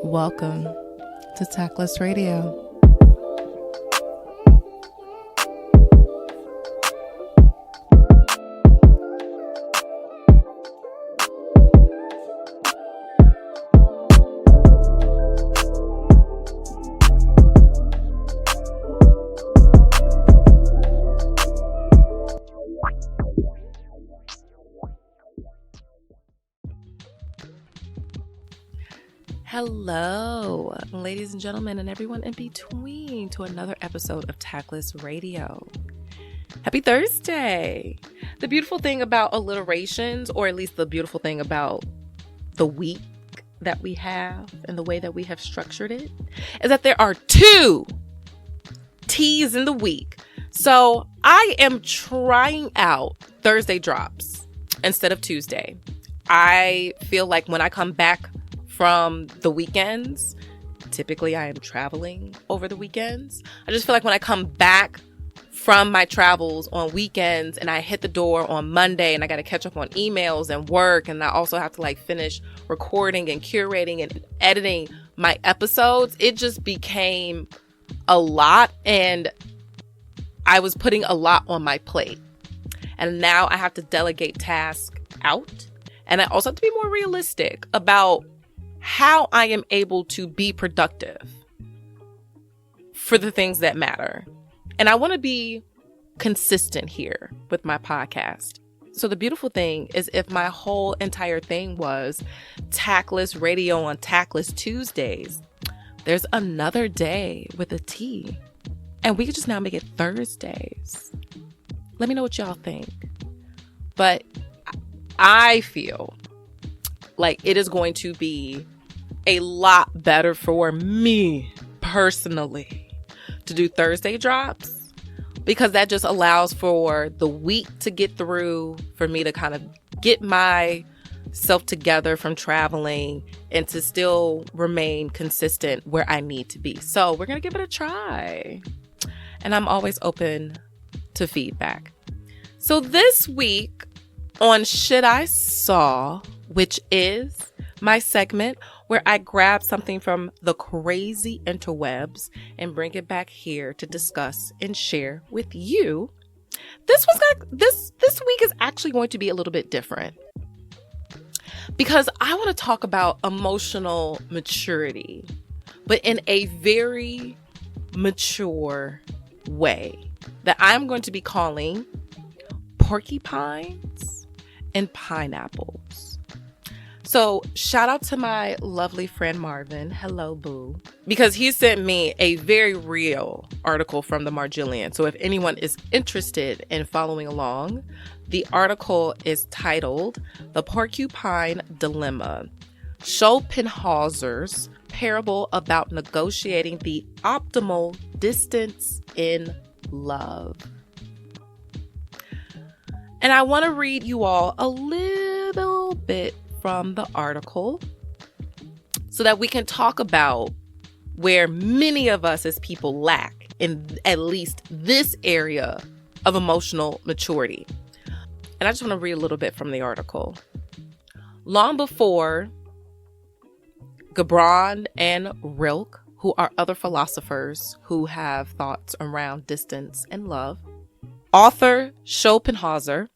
Welcome to Tactless Radio. Hello, ladies and gentlemen, and everyone in between, to another episode of Tactless Radio. Happy Thursday! The beautiful thing about alliterations, or at least the beautiful thing about the week that we have and the way that we have structured it, is that there are two T's in the week. So I am trying out Thursday drops instead of Tuesday. I feel like when I come back from the weekends, typically I am traveling over the weekends. I just feel like when I come back from my travels on weekends and I hit the door on Monday and I got to catch up on emails and work, and I also have to finish recording and curating and editing my episodes, it just became a lot, and I was putting a lot on my plate. And now I have to delegate tasks out, and I also have to be more realistic about how I am able to be productive for the things that matter. And I want to be consistent here with my podcast. So the beautiful thing is, if my whole entire thing was Tactless Radio on Tactless Tuesdays, there's another day with a T. And we could just now make it Thursdays. Let me know what y'all think. But I feel like it is going to be a lot better for me personally to do Thursday drops, because that just allows for the week to get through, for me to kind of get myself together from traveling and to still remain consistent where I need to be. So we're going to give it a try. And I'm always open to feedback. So this week on Shit I Saw, which is my segment where I grab something from the crazy interwebs and bring it back here to discuss and share with you. This week is actually going to be a little bit different, because I want to talk about emotional maturity, but in a very mature way that I'm going to be calling porcupines and pineapples. So shout out to my lovely friend Marvin. Hello, boo. Because he sent me a very real article from the Margillian. So if anyone is interested in following along, the article is titled "The Porcupine Dilemma: Schopenhauer's Parable About Negotiating the Optimal Distance in Love." And I want to read you all a little bit from the article so that we can talk about where many of us as people lack in at least this area of emotional maturity. And I just want to read a little bit from the article. Long before Gabron and Rilke, who are other philosophers who have thoughts around distance and love, author Schopenhauer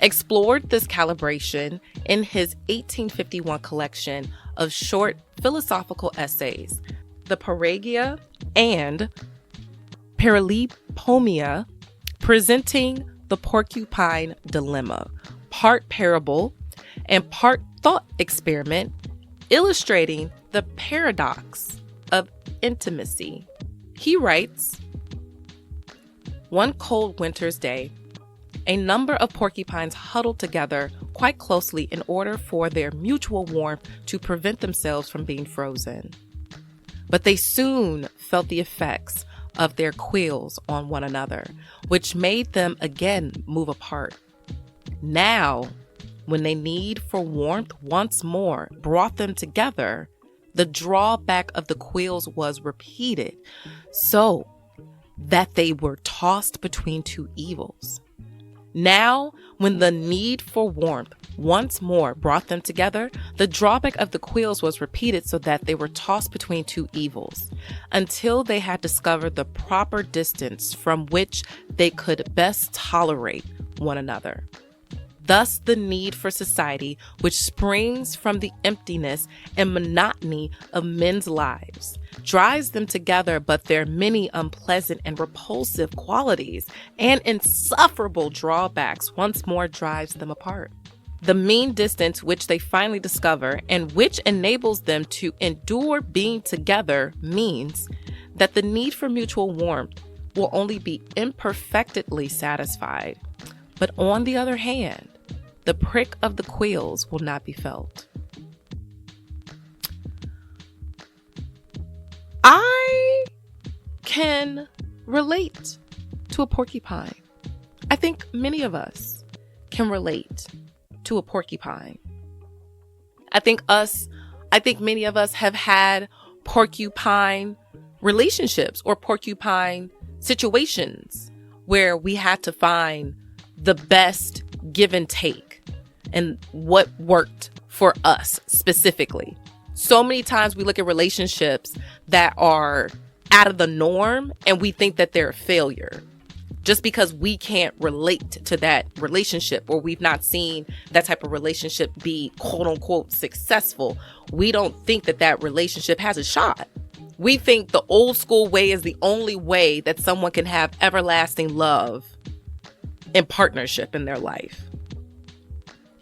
explored this calibration in his 1851 collection of short philosophical essays, the Paragia and Paralipomia, presenting the porcupine dilemma, part parable and part thought experiment, illustrating the paradox of intimacy. He writes, "One cold winter's day, a number of porcupines huddled together quite closely in order for their mutual warmth to prevent themselves from being frozen. But they soon felt the effects of their quills on one another, which made them again move apart. Now, when the need for warmth once more brought them together, the drawback of the quills was repeated, so that they were tossed between two evils. Now, when the need for warmth once more brought them together, the drawback of the quills was repeated so that they were tossed between two evils until they had discovered the proper distance from which they could best tolerate one another. Thus, the need for society, which springs from the emptiness and monotony of men's lives, drives them together, but their many unpleasant and repulsive qualities and insufferable drawbacks once more drives them apart. The mean distance which they finally discover and which enables them to endure being together means that the need for mutual warmth will only be imperfectly satisfied. But on the other hand, the prick of the quills will not be felt. I can relate to a porcupine. I think many of us can relate to a porcupine. I think many of us have had porcupine relationships or porcupine situations where we had to find the best give and take and what worked for us specifically. So many times we look at relationships that are out of the norm and we think that they're a failure just because we can't relate to that relationship or we've not seen that type of relationship be quote unquote successful. We don't think that that relationship has a shot. We think the old school way is the only way that someone can have everlasting love and partnership in their life.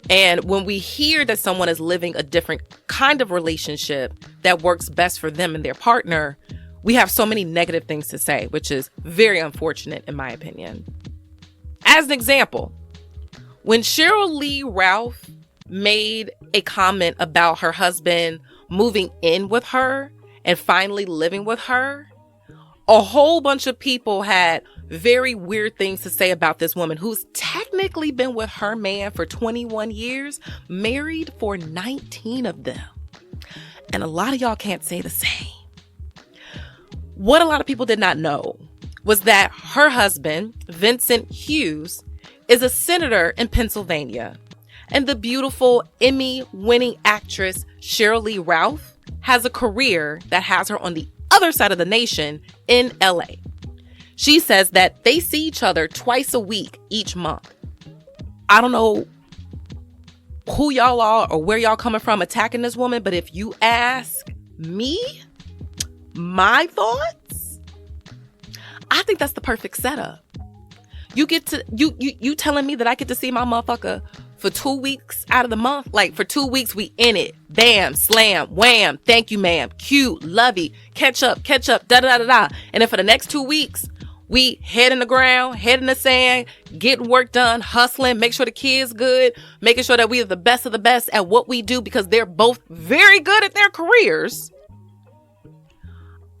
And when we hear that someone is living a different kind of relationship that works best for them and their partner, we have so many negative things to say, which is very unfortunate in my opinion. As an example, when Cheryl Lee Ralph made a comment about her husband moving in with her and finally living with her, a whole bunch of people had very weird things to say about this woman who's technically been with her man for 21 years, married for 19 of them. And a lot of y'all can't say the same. What a lot of people did not know was that her husband, Vincent Hughes, is a senator in Pennsylvania. And the beautiful Emmy-winning actress Cheryl Lee Ralph has a career that has her on the other side of the nation in LA. She says that they see each other twice a week each month. I don't know who y'all are or where y'all coming from attacking this woman, but if you ask me, my thoughts, I think that's the perfect setup. You get to you telling me that I get to see my motherfucker for 2 weeks out of the month? Like for 2 weeks we in it. Bam, slam, wham, thank you ma'am, cute, lovey, catch up, da da da da. And then for the next 2 weeks, we head in the ground, head in the sand, getting work done, hustling, make sure the kids good, making sure that we are the best of the best at what we do because they're both very good at their careers.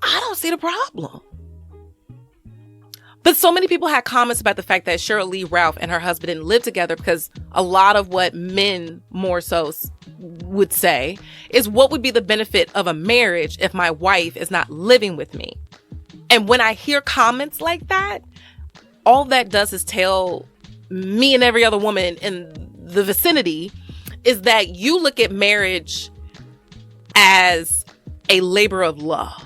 I don't see the problem. But so many people had comments about the fact that Cheryl Lee Ralph and her husband didn't live together because a lot of what men more so would say is what would be the benefit of a marriage if my wife is not living with me? And when I hear comments like that, all that does is tell me and every other woman in the vicinity is that you look at marriage as a labor of love.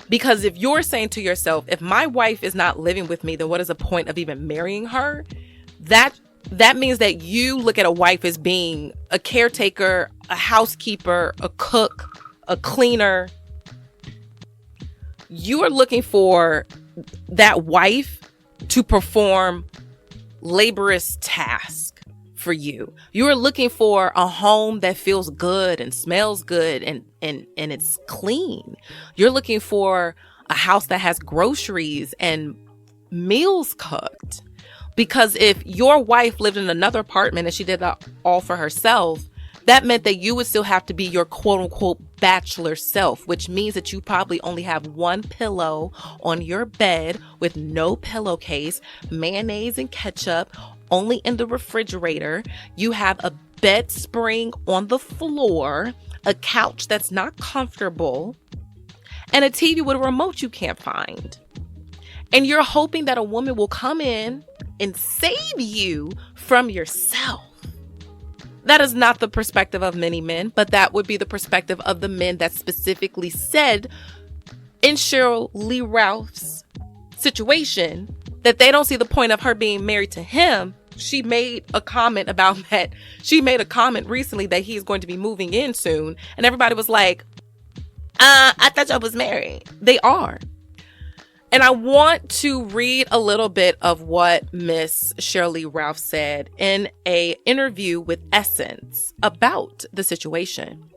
Because if you're saying to yourself, if my wife is not living with me, then what is the point of even marrying her? That means that you look at a wife as being a caretaker, a housekeeper, a cook, a cleaner. You are looking for that wife to perform laborious tasks for you. You are looking for a home that feels good and smells good and it's clean. You're looking for a house that has groceries and meals cooked. Because if your wife lived in another apartment and she did that all for herself, that meant that you would still have to be your quote unquote bachelor self, which means that you probably only have one pillow on your bed with no pillowcase, mayonnaise and ketchup only in the refrigerator. You have a bed spring on the floor, a couch that's not comfortable, and a TV with a remote you can't find. And you're hoping that a woman will come in and save you from yourself. That is not the perspective of many men, but that would be the perspective of the men that specifically said in Cheryl Lee Ralph's situation that they don't see the point of her being married to him. She made a comment about that. She made a comment recently that he's going to be moving in soon. And everybody was like, I thought y'all was married. They are. And I want to read a little bit of what Miss Shirley Ralph said in an interview with Essence about the situation.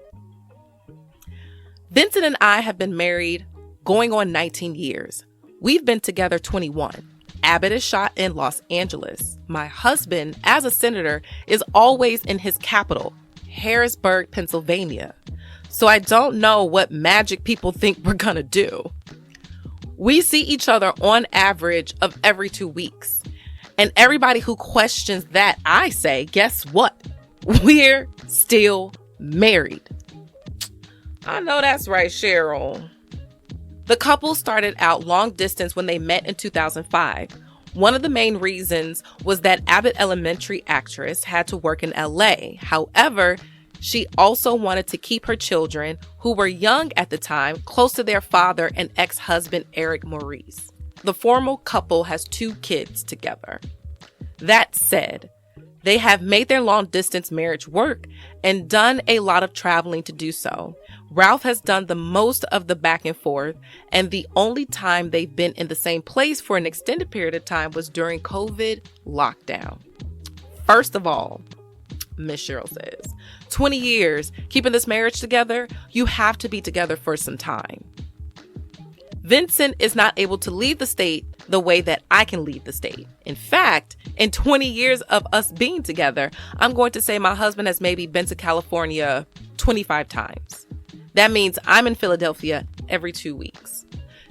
Vincent and I have been married going on 19 years. We've been together 21. Abbott is shot in Los Angeles. My husband, as a senator, is always in his capital, Harrisburg, Pennsylvania. So I don't know what magic people think we're gonna do. We see each other on average of every 2 weeks. And everybody who questions that, I say, guess what? We're still married. I know that's right, Cheryl. The couple started out long distance when they met in 2005. One of the main reasons was that Abbott Elementary actress had to work in LA. However, she also wanted to keep her children, who were young at the time, close to their father and ex-husband Eric Maurice. The formal couple has 2 kids together. That said, they have made their long-distance marriage work and done a lot of traveling to do so. Ralph has done the most of the back and forth, and the only time they've been in the same place for an extended period of time was during COVID lockdown. First of all, Miss Cheryl says, 20 years keeping this marriage together, you have to be together for some time. Vincent is not able to leave the state the way that I can leave the state. In fact, in 20 years of us being together, I'm going to say my husband has maybe been to California 25 times. That means I'm in Philadelphia every 2 weeks.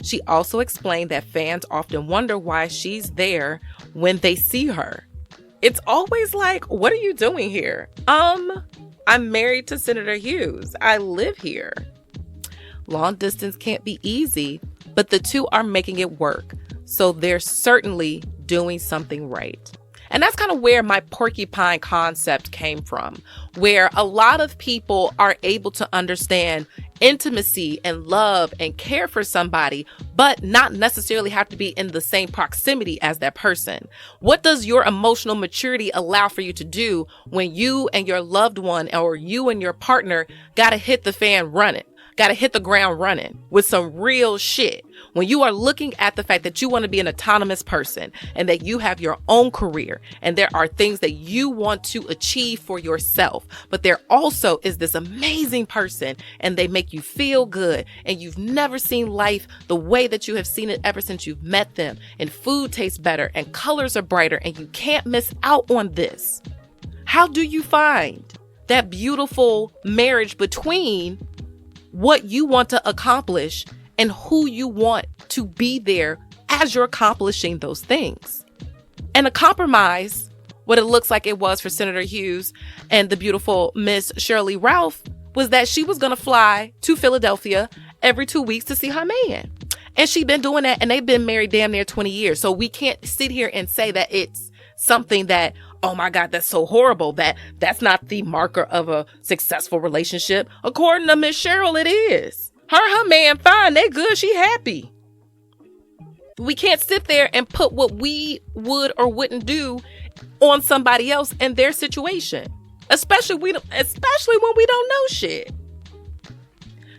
She also explained that fans often wonder why she's there when they see her. It's always like, what are you doing here? I'm married to Senator Hughes. I live here. Long distance can't be easy, but the two are making it work. So they're certainly doing something right. And that's kind of where my porcupine concept came from, where a lot of people are able to understand intimacy and love and care for somebody, but not necessarily have to be in the same proximity as that person. What does your emotional maturity allow for you to do when you and your loved one or you and your partner got to hit the fan running? Got to hit the ground running with some real shit. When you are looking at the fact that you want to be an autonomous person and that you have your own career and there are things that you want to achieve for yourself, but there also is this amazing person and they make you feel good and you've never seen life the way that you have seen it ever since you've met them, and food tastes better and colors are brighter and you can't miss out on this. How do you find that beautiful marriage between what you want to accomplish and who you want to be there as you're accomplishing those things? And a compromise, what it looks like it was for Senator Hughes and the beautiful Miss Shirley Ralph, was that she was going to fly to Philadelphia every 2 weeks to see her man. And she'd been doing that, and they've been married damn near 20 years. So we can't sit here and say that it's something that, oh my God, that's so horrible. That's not the marker of a successful relationship. According to Miss Cheryl, it is. Her man, fine. They good. She happy. We can't sit there and put what we would or wouldn't do on somebody else and their situation, especially when we don't know shit.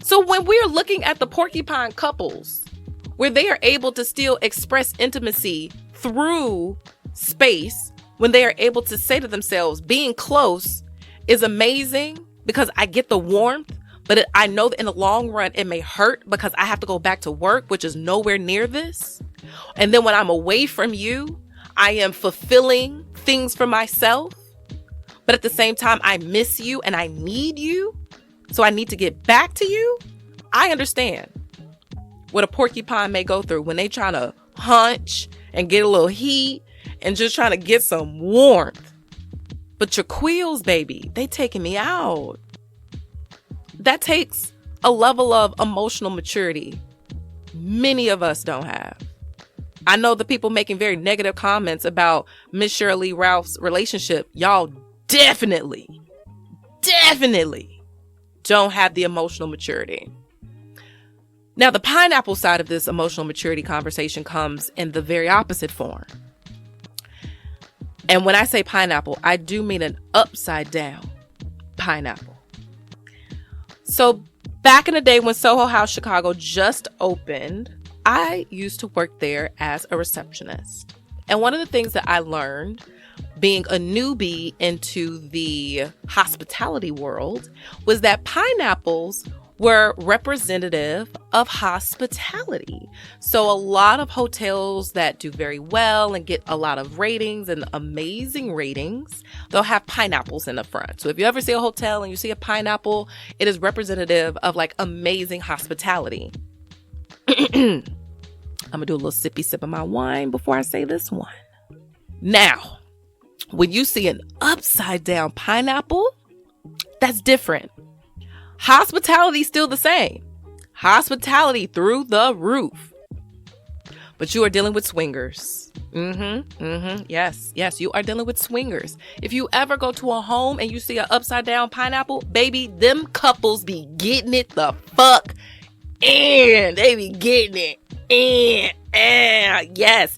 So when we're looking at the porcupine couples, where they are able to still express intimacy through space, when they are able to say to themselves, being close is amazing because I get the warmth, but I know that in the long run, it may hurt because I have to go back to work, which is nowhere near this. And then when I'm away from you, I am fulfilling things for myself. But at the same time, I miss you and I need you. So I need to get back to you. I understand what a porcupine may go through when they trying to hunch and get a little heat and just trying to get some warmth. But your quills, baby, they taking me out. That takes a level of emotional maturity many of us don't have. I know the people making very negative comments about Miss Shirley Ralph's relationship. Y'all definitely definitely don't have the emotional maturity. Now, the pineapple side of this emotional maturity conversation comes in the very opposite form. And when I say pineapple, I do mean an upside down pineapple. So back in the day when Soho House Chicago just opened, I used to work there as a receptionist. And one of the things that I learned being a newbie into the hospitality world was that pineapples were representative of hospitality. So a lot of hotels that do very well and get a lot of ratings and amazing ratings, they'll have pineapples in the front. So if you ever see a hotel and you see a pineapple, it is representative of like amazing hospitality. I'm gonna do a little sippy sip of my wine before I say this one. Now, when you see an upside down pineapple, that's different. Hospitality still the same. Hospitality through the roof. But you are dealing with swingers. Yes, you are dealing with swingers. If you ever go to a home and you see an upside down pineapple, baby, them couples be getting it the fuck in. They be getting it in. Yes.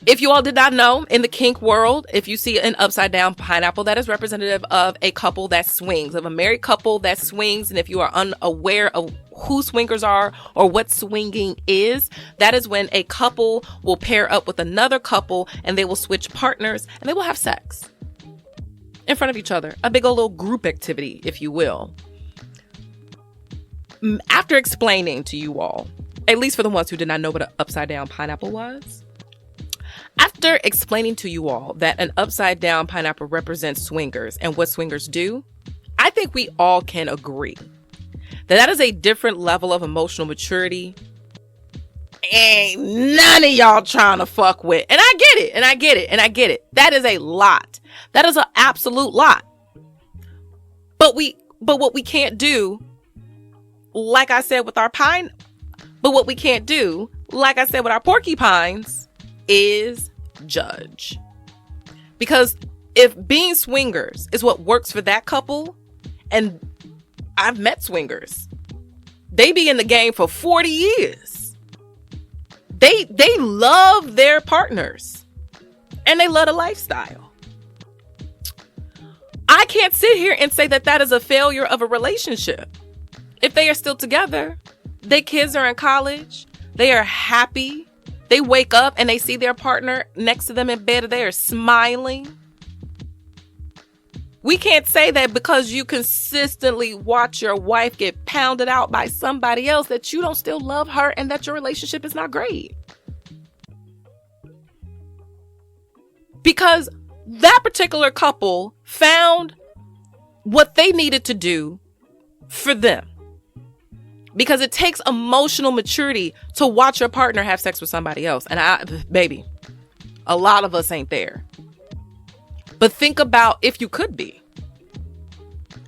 If you all did not know, in the kink world, if you see an upside down pineapple, that is representative of a couple that swings, of a married couple that swings. And if you are unaware of who swingers are or what swinging is, that is when a couple will pair up with another couple and they will switch partners and they will have sex in front of each other. A big old little group activity, if you will. After explaining to you all, at least for the ones who did not know what an upside down pineapple was, after explaining to you all that an upside down pineapple represents swingers and what swingers do, I think we all can agree that that is a different level of emotional maturity. Ain't none of y'all trying to fuck with. And I get it. That is a lot. That is an absolute lot. But what we can't do, like I said with our porcupines, is judge. Because if being swingers is what works for that couple, and I've met swingers, they be in the game for 40 years. They love their partners and they love the lifestyle. I can't sit here and say that that is a failure of a relationship. If they are still together, their kids are in college, they are happy, they wake up and they see their partner next to them in bed and they are smiling. We can't say that because you consistently watch your wife get pounded out by somebody else that you don't still love her and that your relationship is not great. Because that particular couple found what they needed to do for them. Because it takes emotional maturity to watch your partner have sex with somebody else. And baby, a lot of us ain't there. But think about if you could be.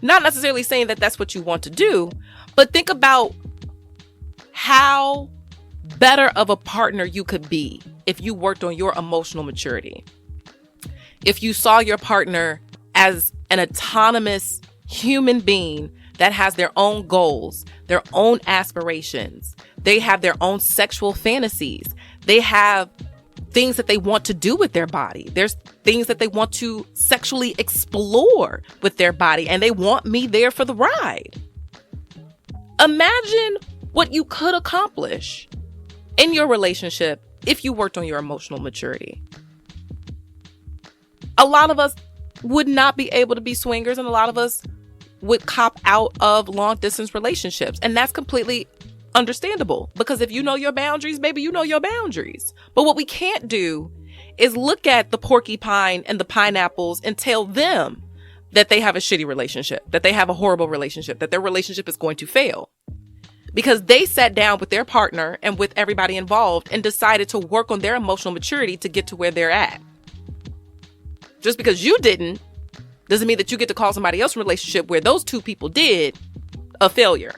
Not necessarily saying that that's what you want to do, but think about how better of a partner you could be if you worked on your emotional maturity. If you saw your partner as an autonomous human being that has their own goals, their own aspirations. They have their own sexual fantasies. They have things that they want to do with their body. There's things that they want to sexually explore with their body, and they want me there for the ride. Imagine what you could accomplish in your relationship if you worked on your emotional maturity. A lot of us would not be able to be swingers, and a lot of us would cop out of long distance relationships. And that's completely understandable because if you know your boundaries, baby, you know your boundaries. But what we can't do is look at the porcupine and the pineapples and tell them that they have a shitty relationship, that they have a horrible relationship, that their relationship is going to fail. Because they sat down with their partner and with everybody involved and decided to work on their emotional maturity to get to where they're at. Just because you didn't doesn't mean that you get to call somebody else's relationship where those two people did a failure.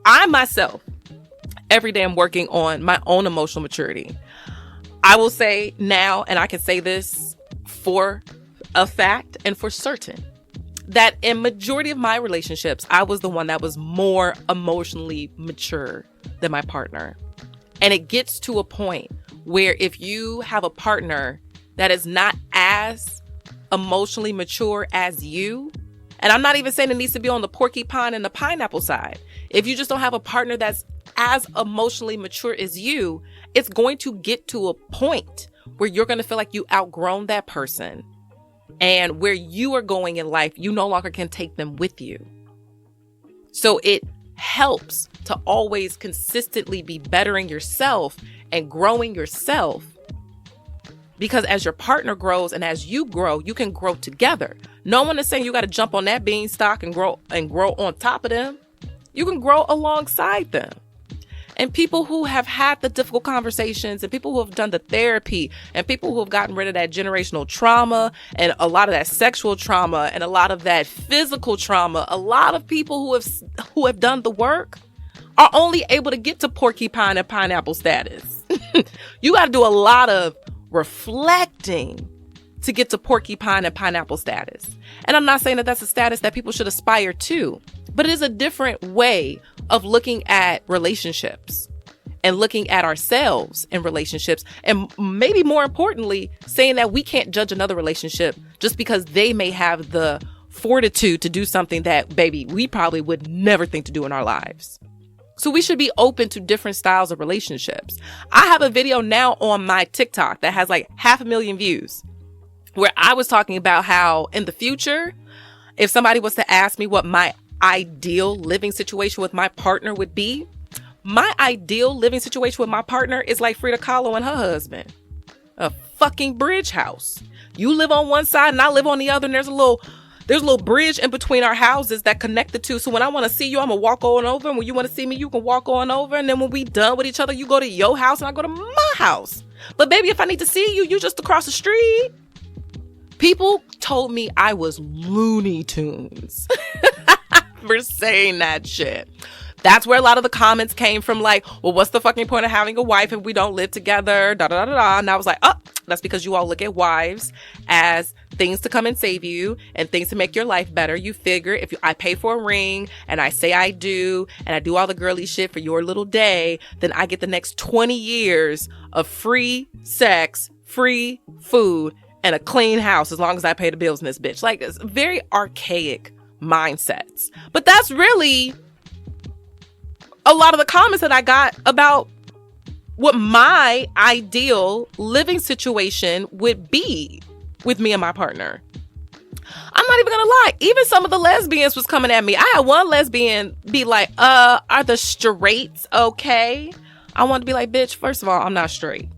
I myself, every day I'm working on my own emotional maturity. I will say now, and I can say this for a fact and for certain that in majority of my relationships, I was the one that was more emotionally mature than my partner. And it gets to a point where if you have a partner that is not as emotionally mature as you, and I'm not even saying it needs to be on the porcupine and the pineapple side. If you just don't have a partner that's as emotionally mature as you, it's going to get to a point where you're going to feel like you outgrown that person. And where you are going in life, you no longer can take them with you. So it helps to always consistently be bettering yourself and growing yourself. Because as your partner grows and as you grow, you can grow together. No one is saying you got to jump on that beanstalk and grow on top of them. You can grow alongside them. And people who have had the difficult conversations and people who have done the therapy and people who have gotten rid of that generational trauma and a lot of that sexual trauma and a lot of that physical trauma, a lot of people who have done the work are only able to get to porcupine and pineapple status. You got to do a lot of reflecting to get to porcupine and pineapple status. And I'm not saying that that's a status that people should aspire to, but it is a different way of looking at relationships and looking at ourselves in relationships. And maybe more importantly, saying that we can't judge another relationship just because they may have the fortitude to do something that, baby, we probably would never think to do in our lives. So we should be open to different styles of relationships. I have a video now on my TikTok that has like 500,000 views where I was talking about how in the future, if somebody was to ask me what my ideal living situation with my partner would be, my ideal living situation with my partner is like Frida Kahlo and her husband. A fucking bridge house. You live on one side and I live on the other, and there's a little bridge in between our houses that connect the two. So when I want to see you, I'm gonna walk on over, and when you want to see me, you can walk on over, and then when we done with each other, you go to your house and I go to my house. But baby, if I need to see you, you just across the street. People told me I was Looney Tunes for saying that shit. That's where a lot of the comments came from, like, well, what's the fucking point of having a wife if we don't live together? Da da da da. And I was like, oh, that's because you all look at wives as things to come and save you and things to make your life better. You figure if I pay for a ring and I say I do and I do all the girly shit for your little day, then I get the next 20 years of free sex, free food, and a clean house as long as I pay the bills in this bitch. Like, it's very archaic mindsets. But that's really a lot of the comments that I got about what my ideal living situation would be with me and my partner. I'm not even gonna lie. Even some of the lesbians was coming at me. I had one lesbian be like, are the straights okay? I wanted to be like, bitch, first of all, I'm not straight.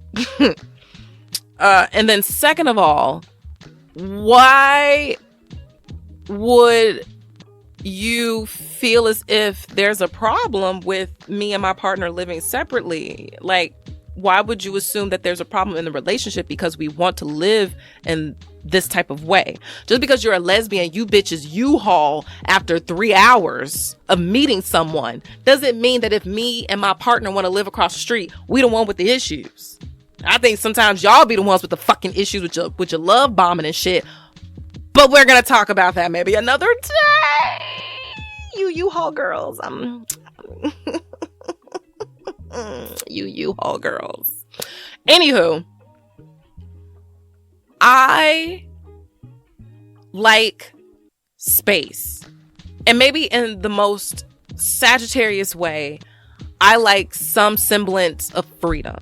And then second of all, why would you feel as if there's a problem with me and my partner living separately? Like, why would you assume that there's a problem in the relationship because we want to live in this type of way? Just because you're a lesbian, you bitches U-Haul after 3 hours of meeting someone doesn't mean that if me and my partner want to live across the street, we the one with the issues. I think sometimes y'all be the ones with the fucking issues with your love bombing and shit. But we're going to talk about that maybe another day. You U-Haul girls. You U-Haul girls. Anywho, I like space. And maybe in the most Sagittarius way, I like some semblance of freedom.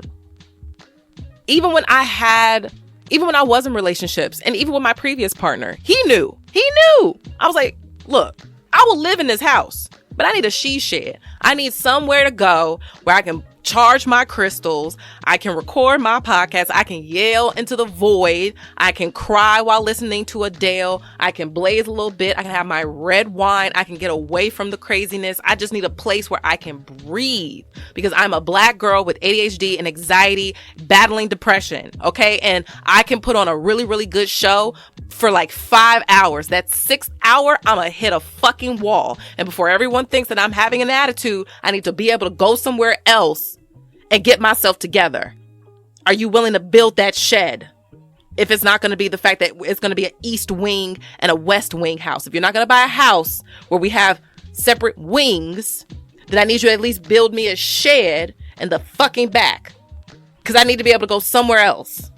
Even when I was in relationships and even with my previous partner, he knew. I was like, look, I will live in this house, but I need a she shed. I need somewhere to go where I can charge my crystals. I can record my podcast. I can yell into the void. I can cry while listening to Adele. I can blaze a little bit. I can have my red wine. I can get away from the craziness. I just need a place where I can breathe because I'm a black girl with ADHD and anxiety battling depression. Okay. And I can put on a really, really good show for like 5 hours. That 6th hour, I'm gonna hit a fucking wall. And before everyone thinks that I'm having an attitude, I need to be able to go somewhere else and get myself together. Are you willing to build that shed? If it's not going to be the fact that it's going to be an east wing and a west wing house. If you're not going to buy a house where we have separate wings, then I need you to at least build me a shed in the fucking back. Because I need to be able to go somewhere else.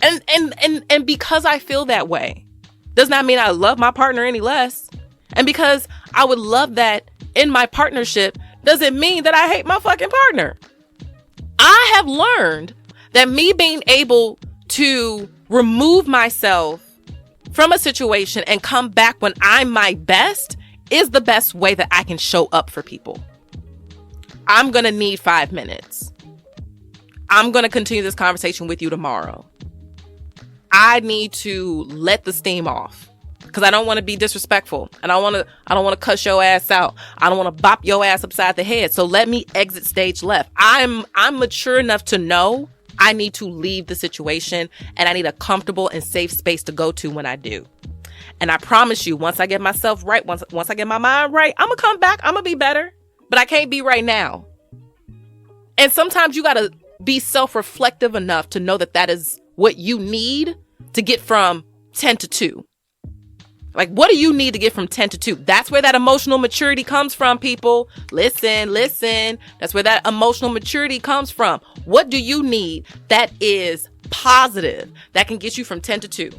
And because I feel that way, does not mean I love my partner any less. And because I would love that in my partnership, doesn't mean that I hate my fucking partner. I have learned that me being able to remove myself from a situation and come back when I'm my best is the best way that I can show up for people. I'm going to need 5 minutes. I'm going to continue this conversation with you tomorrow. I need to let the steam off because I don't want to be disrespectful and I don't want to cuss your ass out. I don't want to bop your ass upside the head. So let me exit stage left. I'm mature enough to know I need to leave the situation and I need a comfortable and safe space to go to when I do. And I promise you, once I get myself right, once I get my mind right, I'm going to come back. I'm going to be better, but I can't be right now. And sometimes you got to be self-reflective enough to know that that is what you need to get from 10 to 2. Like, what do you need to get from 10 to 2? That's where that emotional maturity comes from, people. Listen. That's where that emotional maturity comes from. What do you need that is positive, that can get you from 10 to 2?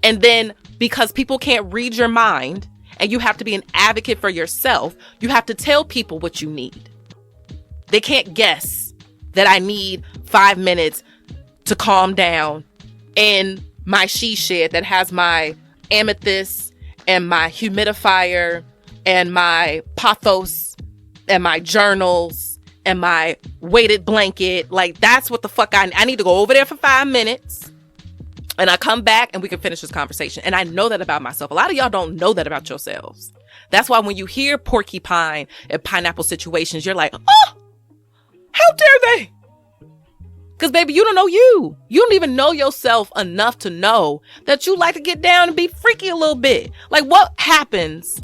And then, because people can't read your mind and you have to be an advocate for yourself, you have to tell people what you need. They can't guess that I need 5 minutes to calm down in my she shed that has my amethyst and my humidifier and my pothos and my journals and my weighted blanket. Like, that's what the fuck I need to go over there for 5 minutes. And I come back and we can finish this conversation. And I know that about myself. A lot of y'all don't know that about yourselves. That's why when you hear porcupine and pineapple situations, you're like, oh, how dare they? Because, baby, you don't know you. You don't even know yourself enough to know that you like to get down and be freaky a little bit. Like, what happens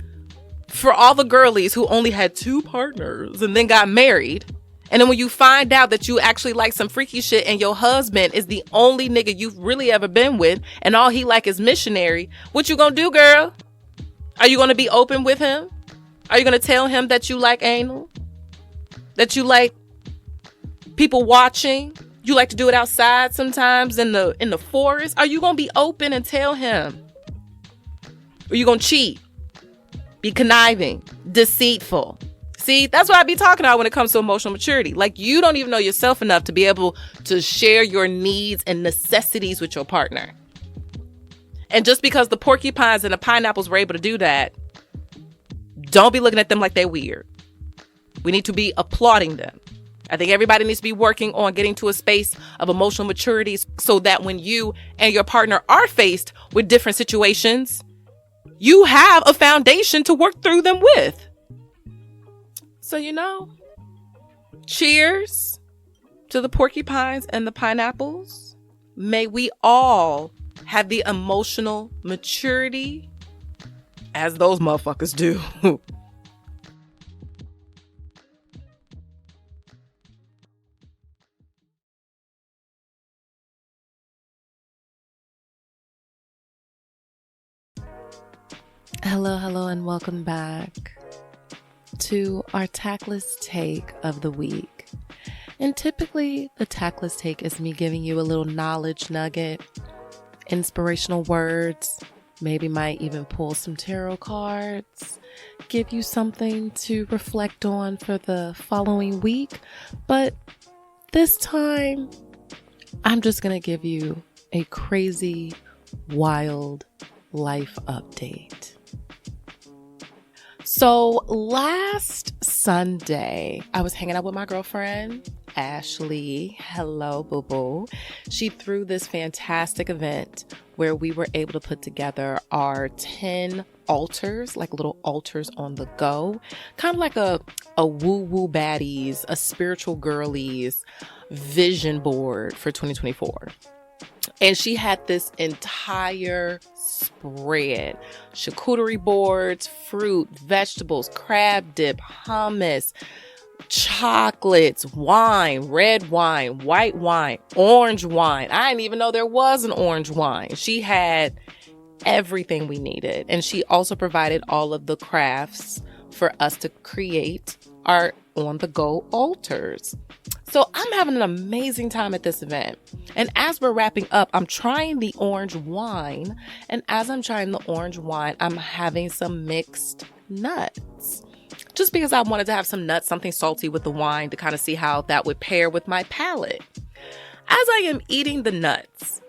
for all the girlies who only had 2 partners and then got married? And then when you find out that you actually like some freaky shit and your husband is the only nigga you've really ever been with and all he like is missionary, what you gonna do, girl? Are you gonna be open with him? Are you gonna tell him that you like anal? That you like people watching? You like to do it outside sometimes in the forest? Are you gonna be open and tell him? Or you gonna cheat? Be conniving? Deceitful? See, that's what I be talking about when it comes to emotional maturity. Like, you don't even know yourself enough to be able to share your needs and necessities with your partner. And just because the porcupines and the pineapples were able to do that, don't be looking at them like they're weird. We need to be applauding them. I think everybody needs to be working on getting to a space of emotional maturity so that when you and your partner are faced with different situations, you have a foundation to work through them with. So, cheers to the porcupines and the pineapples. May we all have the emotional maturity as those motherfuckers do. Hello, and welcome back to our Tactless Take of the week. And typically, the Tactless Take is me giving you a little knowledge nugget, inspirational words, maybe might even pull some tarot cards, give you something to reflect on for the following week. But this time, I'm just going to give you a crazy, wild life update. So last Sunday, I was hanging out with my girlfriend, Ashley. Hello, boo-boo. She threw this fantastic event where we were able to put together our 10 altars, like little altars on the go, kind of like a woo-woo baddies, a spiritual girlies vision board for 2024. And she had this entire spread: charcuterie boards, fruit, vegetables, crab dip, hummus, chocolates, wine, red wine, white wine, orange wine. I didn't even know there was an orange wine. She had everything we needed. And she also provided all of the crafts for us to create our on-the-go altars. So I'm having an amazing time at this event. And as we're wrapping up, I'm trying the orange wine. And as I'm trying the orange wine, I'm having some mixed nuts. Just because I wanted to have some nuts, something salty with the wine to kind of see how that would pair with my palate. As I am eating the nuts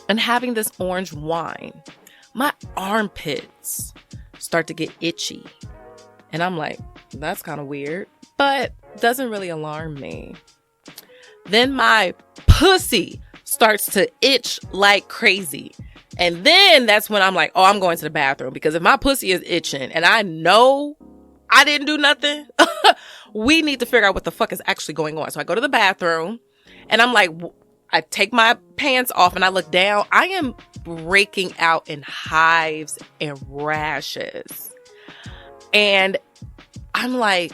and having this orange wine, my armpits start to get itchy. And I'm like, that's kind of weird, but doesn't really alarm me. Then my pussy starts to itch like crazy. And then that's when I'm like, oh, I'm going to the bathroom, because if my pussy is itching and I know I didn't do nothing, we need to figure out what the fuck is actually going on. So I go to the bathroom and I'm like, I take my pants off and I look down. I am breaking out in hives and rashes. And I'm like,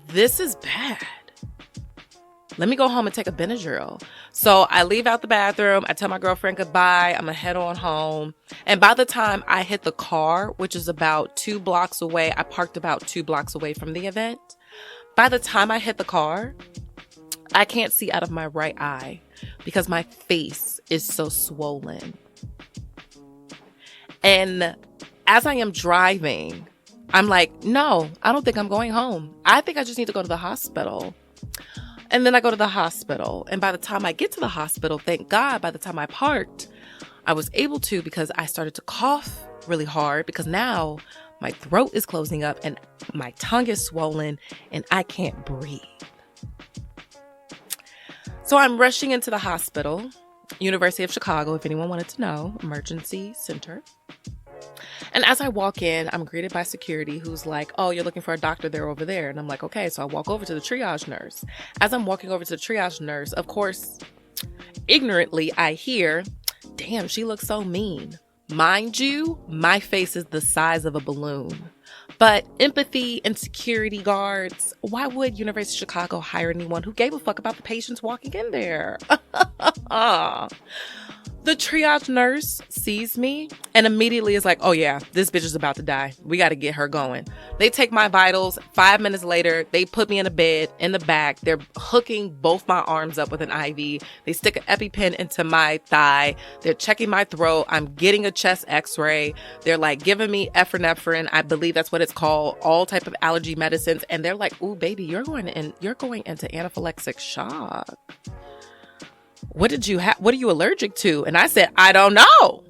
this is bad. Let me go home and take a Benadryl. So I leave out the bathroom. I tell my girlfriend goodbye. I'm going to head on home. And by the time I hit the car, which is about 2 blocks away, I parked about 2 blocks away from the event. By the time I hit the car, I can't see out of my right eye because my face is so swollen. And as I am driving, I'm like, no, I don't think I'm going home. I think I just need to go to the hospital. And then I go to the hospital. And by the time I get to the hospital, thank God, by the time I parked, I was able to, because I started to cough really hard, because now my throat is closing up and my tongue is swollen and I can't breathe. So I'm rushing into the hospital, University of Chicago, if anyone wanted to know, emergency center. And as I walk in, I'm greeted by security who's like, oh, you're looking for a doctor, they're over there. And I'm like, okay. So I walk over to the triage nurse. As I'm walking over to the triage nurse, of course, ignorantly, I hear, damn, she looks so mean. Mind you, my face is the size of a balloon. But empathy and security guards, why would University of Chicago hire anyone who gave a fuck about the patients walking in there? The triage nurse sees me and immediately is like, oh yeah, this bitch is about to die. We got to get her going. They take my vitals. 5 minutes later, they put me in a bed in the back. They're hooking both my arms up with an IV. They stick an EpiPen into my thigh. They're checking my throat. I'm getting a chest x-ray. They're like giving me epinephrine. I believe that's what it's called. All type of allergy medicines. And they're like, ooh, baby, you're going into anaphylactic shock. What did you have? What are you allergic to? And I said, I don't know.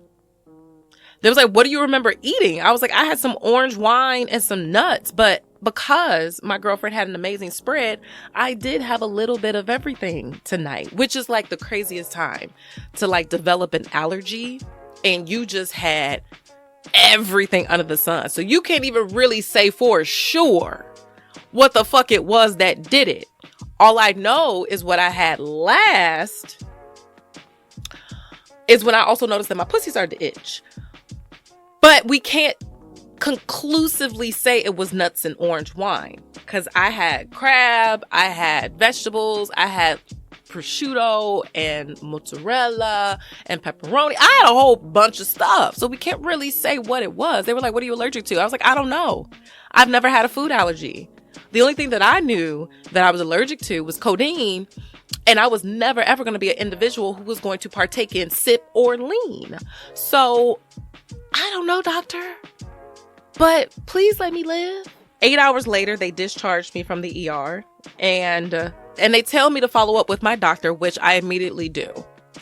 They was like, what do you remember eating? I was like, I had some orange wine and some nuts, but because my girlfriend had an amazing spread, I did have a little bit of everything tonight, which is like the craziest time to like develop an allergy and you just had everything under the sun. So you can't even really say for sure what the fuck it was that did it. All I know is what I had last is when I also noticed that my pussy started to itch. But we can't conclusively say it was nuts and orange wine, because I had crab, I had vegetables, I had prosciutto and mozzarella and pepperoni. I had a whole bunch of stuff. So we can't really say what it was. They were like, what are you allergic to? I was like, I don't know. I've never had a food allergy. The only thing that I knew that I was allergic to was codeine. And I was never, ever going to be an individual who was going to partake in sip or lean. So I don't know, doctor, but please let me live. 8 hours later, they discharged me from the ER and they tell me to follow up with my doctor, which I immediately do.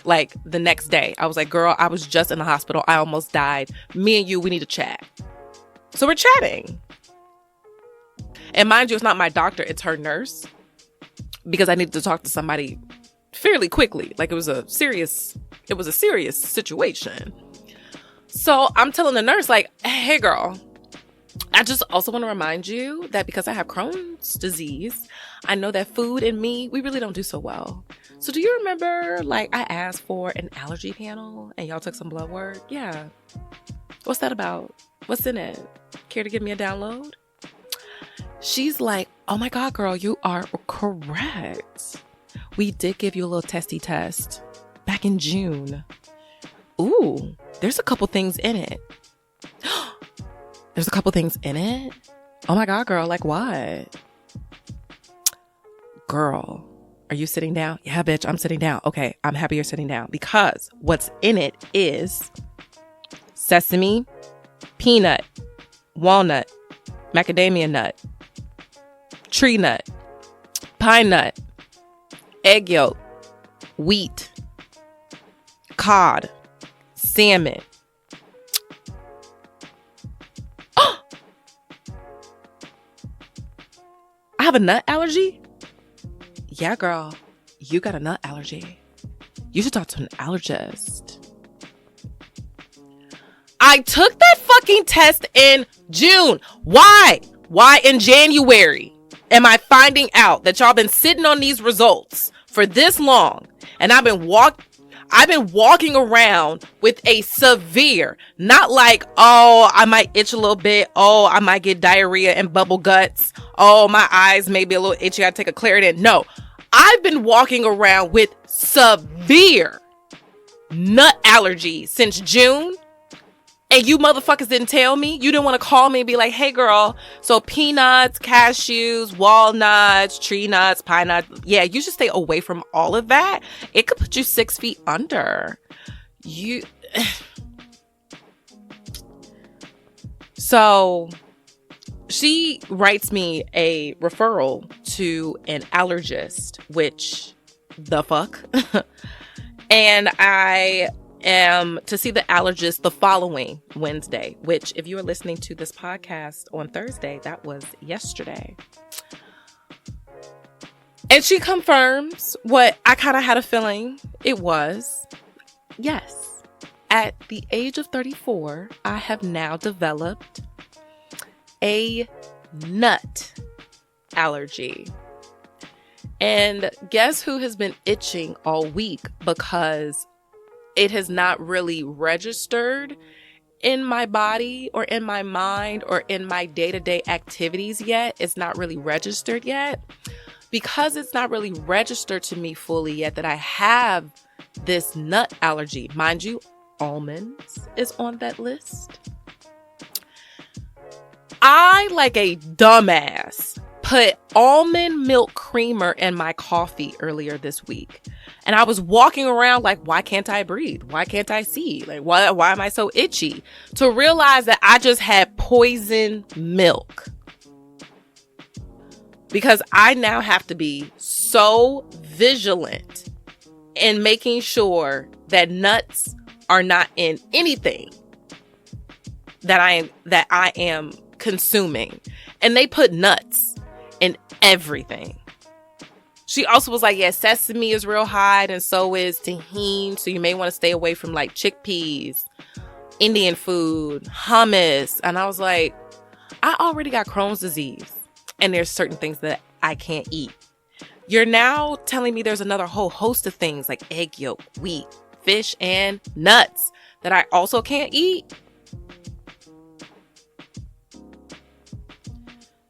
Like the next day, I was like, girl, I was just in the hospital. I almost died. Me and you, we need to chat. So we're chatting. And mind you, it's not my doctor, it's her nurse, because I needed to talk to somebody fairly quickly. Like it was a serious situation. So I'm telling the nurse, like, hey girl, I just also want to remind you that because I have Crohn's disease, I know that food and me, we really don't do so well. So do you remember, like, I asked for an allergy panel and y'all took some blood work? Yeah. What's that about? What's in it? Care to give me a download? She's like, oh my God, girl, you are correct. We did give you a little testy test back in June. Ooh, there's a couple things in it. There's a couple things in it? Oh my God, girl, like what? Girl, are you sitting down? Yeah, bitch, I'm sitting down. Okay, I'm happy you're sitting down because what's in it is sesame, peanut, walnut, macadamia nut, tree nut, pine nut, egg yolk, wheat, cod, salmon. I have a nut allergy? Yeah, girl, you got a nut allergy. You should talk to an allergist. I took that fucking test in June. Why? Why in January am I finding out that y'all been sitting on these results for this long? And I've been walking around with a severe, not like, oh, I might itch a little bit. Oh, I might get diarrhea and bubble guts. Oh, my eyes may be a little itchy. I take a Claritin. No, I've been walking around with severe nut allergies since June. And you motherfuckers didn't tell me. You didn't want to call me and be like, hey, girl, so peanuts, cashews, walnuts, tree nuts, pine nuts. Yeah, you should stay away from all of that. It could put you 6 feet under. So she writes me a referral to an allergist, which the fuck? And I am to see the allergist the following Wednesday, which if you are listening to this podcast on Thursday, that was yesterday. And she confirms what I kind of had a feeling it was. Yes, at the age of 34, I have now developed a nut allergy. And guess who has been itching all week because it has not really registered in my body or in my mind or in my day-to-day activities yet. It's not really registered yet. Because it's not really registered to me fully yet that I have this nut allergy. Mind you, almonds is on that list. I, like a dumbass, put almond milk creamer in my coffee earlier this week. And I was walking around like, why can't I breathe? Why can't I see? Like, why am I so itchy? To realize that I just had poison milk. Because I now have to be so vigilant in making sure that nuts are not in anything that I am consuming. And they put nuts in everything. She also was like, yeah, sesame is real high and so is tahini. So you may want to stay away from like chickpeas, Indian food, hummus. And I was like, I already got Crohn's disease. And there's certain things that I can't eat. You're now telling me there's another whole host of things like egg yolk, wheat, fish, and nuts that I also can't eat?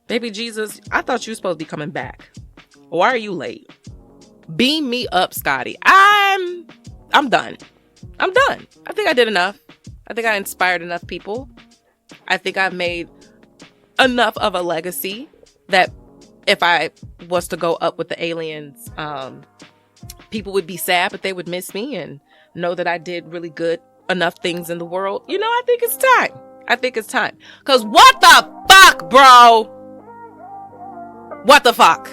Baby Jesus, I thought you were supposed to be coming back. Why are you late? Beam me up, Scotty. I'm done. I'm done. I think I did enough. I think I inspired enough people. I think I've made enough of a legacy that if I was to go up with the aliens, people would be sad, but they would miss me and know that I did really good enough things in the world. You know, I think it's time. I think it's time. Because what the fuck, bro? What the fuck?